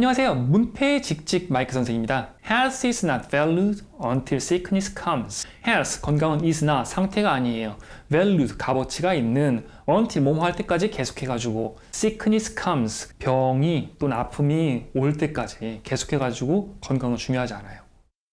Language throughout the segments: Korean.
안녕하세요. 문패직직 마이크 선생입니다. Health is not valued until sickness comes. Health, 건강은 is not, 상태가 아니에요. valued, 값어치가 있는 until 뭐뭐 할 때까지 계속해가지고 sickness comes, 병이 또는 아픔이 올 때까지 계속해가지고 건강은 중요하지 않아요.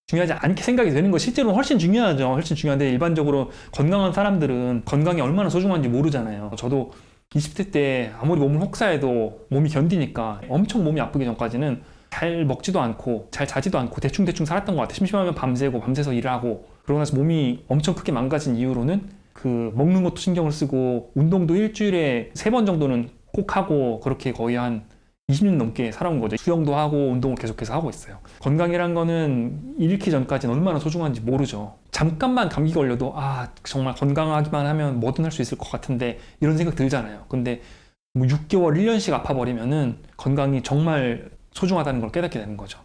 중요하지 않게 생각이 되는 거 실제로는 훨씬 중요하죠. 훨씬 중요한데 일반적으로 건강한 사람들은 건강이 얼마나 소중한지 모르잖아요. 저도 20대 때 아무리 몸을 혹사해도 몸이 견디니까 엄청 몸이 아프기 전까지는 잘 먹지도 않고 잘 자지도 않고 대충대충 살았던 것 같아요. 심심하면 밤새고 밤새서 일을 하고 그러고 나서 몸이 엄청 크게 망가진 이후로는 그 먹는 것도 신경을 쓰고 운동도 일주일에 3번 정도는 꼭 하고 그렇게 거의 한 20년 넘게 살아온 거죠. 수영도 하고 운동을 계속해서 하고 있어요. 건강이란 거는 잃기 전까지는 얼마나 소중한지 모르죠. 잠깐만 감기 걸려도 정말 건강하기만 하면 뭐든 할 수 있을 것 같은데 이런 생각 들잖아요. 근데 뭐 6개월, 1년씩 아파버리면은 건강이 정말 소중하다는 걸 깨닫게 되는 거죠.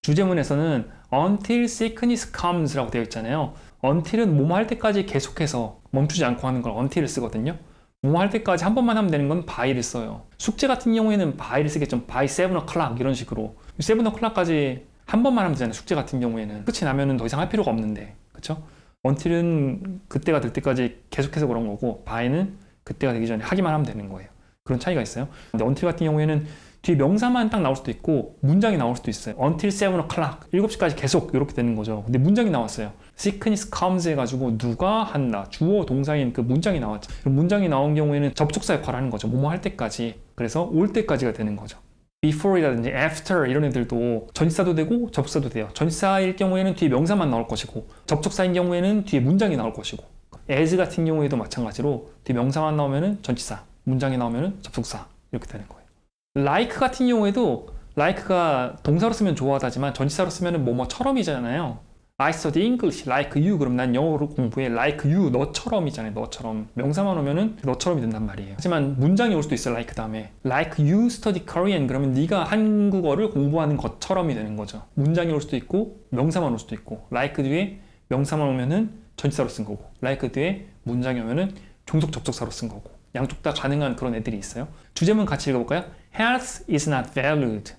주제문에서는 until sickness comes 라고 되어 있잖아요. until은 뭐뭐 할 때까지 계속해서 멈추지 않고 하는 걸 until을 쓰거든요. 뭐뭐 할 때까지 한 번만 하면 되는 건 by를 써요. 숙제 같은 경우에는 by를 쓰겠죠. by 7 o'clock 이런 식으로 7 o'clock까지 한 번만 하면 되잖아요. 숙제 같은 경우에는 끝이 나면은 더 이상 할 필요가 없는데, 그렇죠? until은 그때가 될 때까지 계속해서 그런 거고 by는 그때가 되기 전에 하기만 하면 되는 거예요. 그런 차이가 있어요. 근데 until 같은 경우에는 뒤에 명사만 딱 나올 수도 있고 문장이 나올 수도 있어요. until 7 o'clock 7시까지 계속 이렇게 되는 거죠. 근데 문장이 나왔어요. sickness comes 해가지고 누가 한다, 주어 동사인 그 문장이 나왔죠. 그럼 문장이 나온 경우에는 접속사 역할을 하는 거죠. 뭐뭐 할 때까지. 그래서 올 때까지가 되는 거죠. before이라든지 after 이런 애들도 전치사도 되고 접속사도 돼요. 전치사일 경우에는 뒤에 명사만 나올 것이고 접속사인 경우에는 뒤에 문장이 나올 것이고 as 같은 경우에도 마찬가지로 뒤에 명사만 나오면은 전치사, 문장이 나오면은 접속사 이렇게 되는 거예요. like 같은 경우에도 like가 동사로 쓰면 좋아하다지만 전치사로 쓰면은 뭐뭐처럼이잖아요. I study English like you. 그럼 난 영어로 공부해 like you, 너처럼이잖아요. 너처럼. 명사만 오면은 너처럼이 된단 말이에요. 하지만 문장이 올 수도 있어요. like 다음에 like you study Korean. 그러면 네가 한국어를 공부하는 것처럼이 되는 거죠. 문장이 올 수도 있고 명사만 올 수도 있고 like 뒤에 명사만 오면은 전치사로 쓴 거고 like 뒤에 문장이 오면은 종속 접속사로 쓴 거고 양쪽 다 가능한 그런 애들이 있어요. 주제문 같이 읽어볼까요? Health is not valued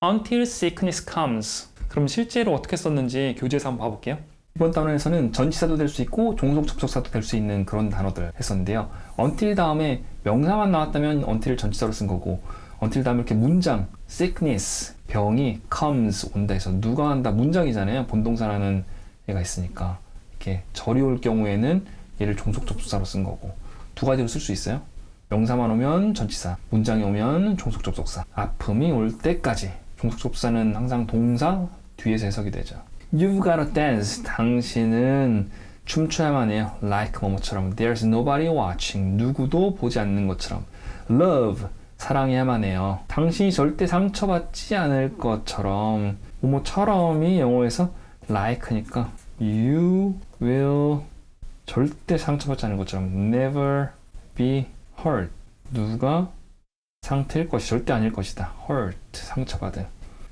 until sickness comes. 그럼 실제로 어떻게 썼는지 교재에서 한번 봐볼게요. 이번 단원에서는 전치사도 될 수 있고 종속 접속사도 될 수 있는 그런 단어들 했었는데요. until 다음에 명사만 나왔다면 until을 전치사로 쓴 거고 until 다음에 이렇게 문장 sickness, 병이 comes, 온다 해서 누가 한다, 문장이잖아요. 본동사라는 얘가 있으니까 이렇게 절이 올 경우에는 얘를 종속 접속사로 쓴 거고 두 가지로 쓸 수 있어요. 명사만 오면 전치사, 문장이 오면 종속 접속사. 아픔이 올 때까지. 종속 접속사는 항상 동사 뒤에서 해석이 되죠. You've gotta dance. 당신은 춤춰야만 해요. Like 뭐뭐처럼. There's nobody watching. 누구도 보지 않는 것처럼. Love. 사랑해야만 해요. 당신이 절대 상처받지 않을 것처럼. 뭐뭐처럼이 영어에서 like니까 You will 절대 상처받지 않을 것처럼. Never be hurt. 누가 상태일 것이 절대 아닐 것이다. hurt, 상처받은.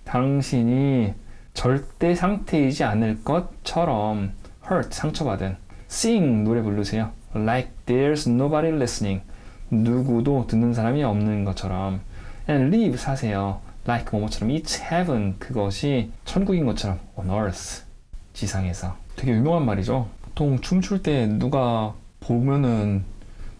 당신이 절대 상태이지 않을 것처럼 hurt, 상처받은. sing, 노래 부르세요. like there's nobody listening. 누구도 듣는 사람이 없는 것처럼. and live, 사세요. like 뭐뭐처럼 it's heaven, 그것이 천국인 것처럼 on earth, 지상에서. 되게 유명한 말이죠. 보통 춤출 때 누가 보면은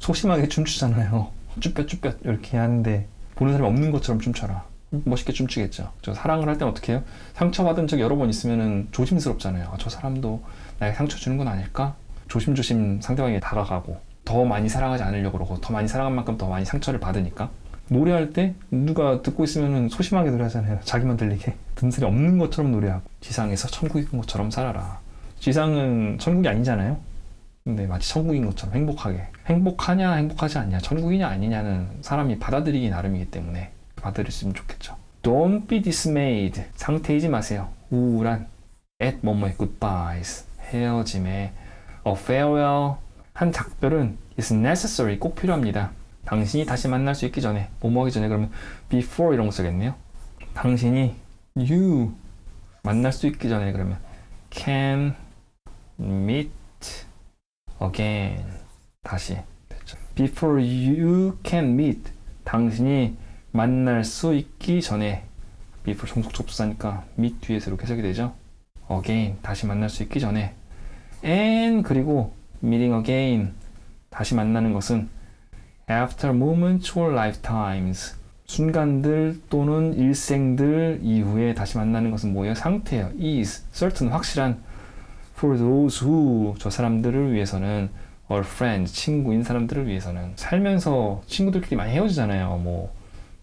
소심하게 춤추잖아요. 쭈뼛쭈뼛 이렇게 하는데 보는 사람이 없는 것처럼 춤춰라. 멋있게 춤추겠죠. 저 사랑을 할 때는 어떻게 해요? 상처받은 적 여러 번 있으면 조심스럽잖아요. 저 사람도 나에게 상처 주는 건 아닐까? 조심조심 상대방에게 다가가고 더 많이 사랑하지 않으려고 그러고 더 많이 사랑한 만큼 더 많이 상처를 받으니까 노래할 때 누가 듣고 있으면 소심하게 노래하잖아요. 자기만 들리게. 듣는 사람이 없는 것처럼 노래하고 지상에서 천국인 것처럼 살아라. 지상은 천국이 아니잖아요. 근데 마치 천국인 것처럼 행복하게. 행복하냐 행복하지 않냐, 천국이냐 아니냐는 사람이 받아들이기 나름이기 때문에 받아들였으면 좋겠죠. Don't be dismayed. 상태이지 마세요. 우울한. At 뭐뭐의 goodbyes. 헤어짐에. A farewell. 한 작별은 is necessary. 꼭 필요합니다. 당신이 다시 만날 수 있기 전에. 뭐뭐 하기 전에. 그러면 before 이런 거 쓰겠네요. 당신이 you 만날 수 있기 전에. 그러면 can meet again. 다시 됐죠. Before you can meet. 당신이 만날 수 있기 전에. before 종속 접수사니까 meet 뒤에서 이렇게 해석이 되죠. again 다시 만날 수 있기 전에 and 그리고 meeting again 다시 만나는 것은 after moments or lifetimes 순간들 또는 일생들 이후에 다시 만나는 것은 뭐예요? 상태예요. is certain 확실한 for those who 저 사람들을 위해서는 or friends 친구인 사람들을 위해서는 살면서 친구들끼리 많이 헤어지잖아요. 뭐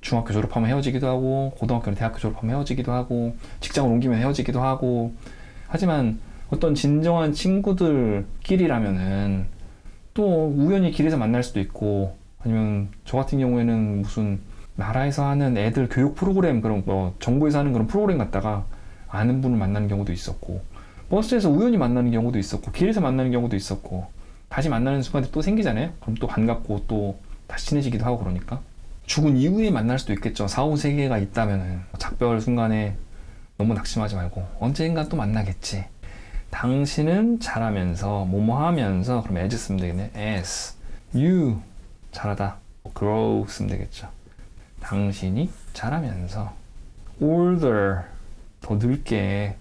중학교 졸업하면 헤어지기도 하고 고등학교나 대학교 졸업하면 헤어지기도 하고 직장을 옮기면 헤어지기도 하고 하지만 어떤 진정한 친구들끼리라면은 또 우연히 길에서 만날 수도 있고 아니면 저 같은 경우에는 무슨 나라에서 하는 애들 교육 프로그램 그런 거 정부에서 하는 그런 프로그램 갔다가 아는 분을 만나는 경우도 있었고 버스에서 우연히 만나는 경우도 있었고 길에서 만나는 경우도 있었고 다시 만나는 순간이 또 생기잖아요. 그럼 또 반갑고 또 다시 친해지기도 하고 그러니까 죽은 이후에 만날 수도 있겠죠. 4, 5 세계가 있다면은 작별 순간에 너무 낙심하지 말고 언젠가 또 만나겠지. 당신은 자라면서 뭐뭐 하면서 그럼 as 쓰면 되겠네. as you 자라다 grow 쓰면 되겠죠. 당신이 자라면서 older 더 늙게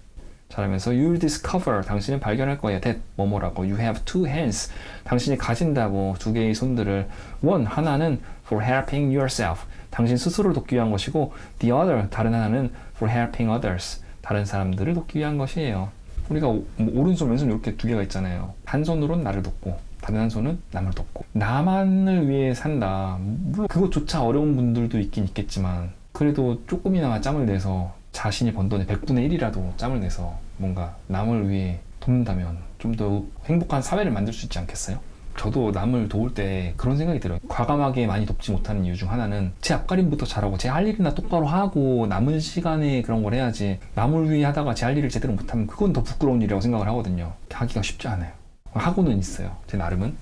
자라면서 you'll discover 당신은 발견할 거예요. that 뭐뭐라고 you have two hands 당신이 가진다고 두 개의 손들을 one 하나는 for helping yourself 당신 스스로를 돕기 위한 것이고 the other 다른 하나는 for helping others 다른 사람들을 돕기 위한 것이에요. 우리가 오른손 왼손 이렇게 두 개가 있잖아요. 한 손으로는 나를 돕고 다른 한 손은 남을 돕고 나만을 위해 산다. 물론 그것조차 어려운 분들도 있긴 있겠지만 그래도 조금이나마 짬을 내서 자신이 번 돈의 100분의 1이라도 짬을 내서 뭔가 남을 위해 돕는다면 좀 더 행복한 사회를 만들 수 있지 않겠어요? 저도 남을 도울 때 그런 생각이 들어요. 과감하게 많이 돕지 못하는 이유 중 하나는 제 앞가림부터 잘하고 제 할 일이나 똑바로 하고 남은 시간에 그런 걸 해야지 남을 위해 하다가 제 할 일을 제대로 못하면 그건 더 부끄러운 일이라고 생각을 하거든요. 하기가 쉽지 않아요. 하고는 있어요. 제 나름은.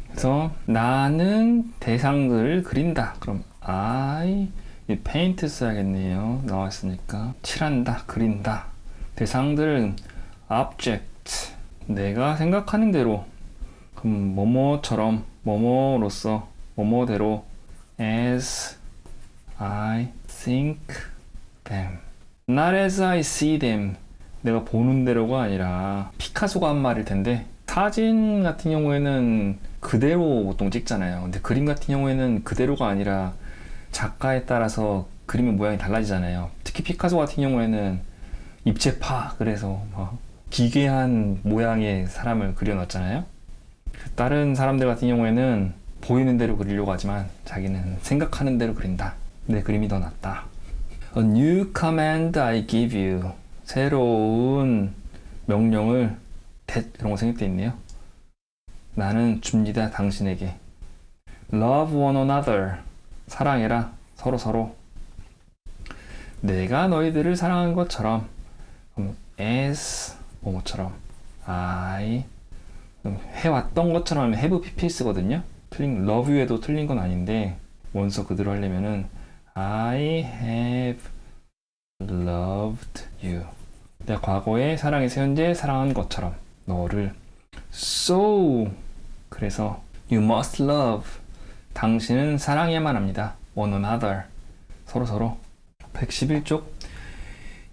그래서 나는 대상들을 그린다. 그럼 I paint 써야겠네요. 나왔으니까 칠한다, 그린다. 대상들은 object 내가 생각하는 대로 그럼 뭐뭐처럼 뭐뭐로서 뭐뭐대로 as I think them not as I see them 내가 보는 대로가 아니라 피카소가 한 말일 텐데 사진 같은 경우에는 그대로 보통 찍잖아요. 근데 그림 같은 경우에는 그대로가 아니라 작가에 따라서 그림의 모양이 달라지잖아요. 특히 피카소 같은 경우에는 입체파 그래서 막 기괴한 모양의 사람을 그려놨잖아요. 다른 사람들 같은 경우에는 보이는 대로 그리려고 하지만 자기는 생각하는 대로 그린다. 내 그림이 더 낫다. A new command I give you. 새로운 명령을 이런 거 생각돼 있네요. 나는 줍니다. 당신에게. Love one another. 사랑해라. 서로. 내가 너희들을 사랑한 것처럼 as 뭐뭐처럼 I 해왔던 것처럼 have pp 쓰거든요. 틀린 love you에도 틀린 건 아닌데 원서 그대로 하려면은 I have loved you. 내가 과거에 사랑해서 현재 사랑한 것처럼 너를 so 그래서 you must love 당신은 사랑해야만 합니다. one another 서로 111쪽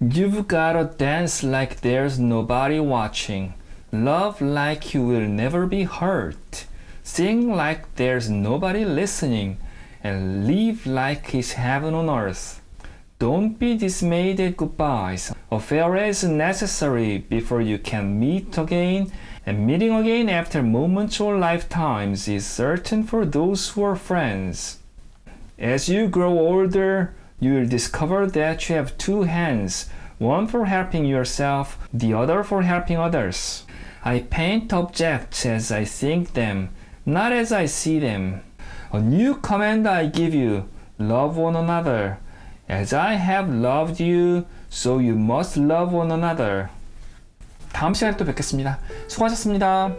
You've gotta dance like there's nobody watching. Love like you will never be hurt. Sing like there's nobody listening. And live like it's heaven on earth. Don't be dismayed at goodbyes. A farewell is necessary before you can meet again. And meeting again after moments or lifetimes is certain for those who are friends. As you grow older, you will discover that you have two hands, one for helping yourself, the other for helping others. I paint objects as I think them, not as I see them. A new command I give you, love one another. As I have loved you, so you must love one another. 다음 시간에 또 뵙겠습니다. 수고하셨습니다.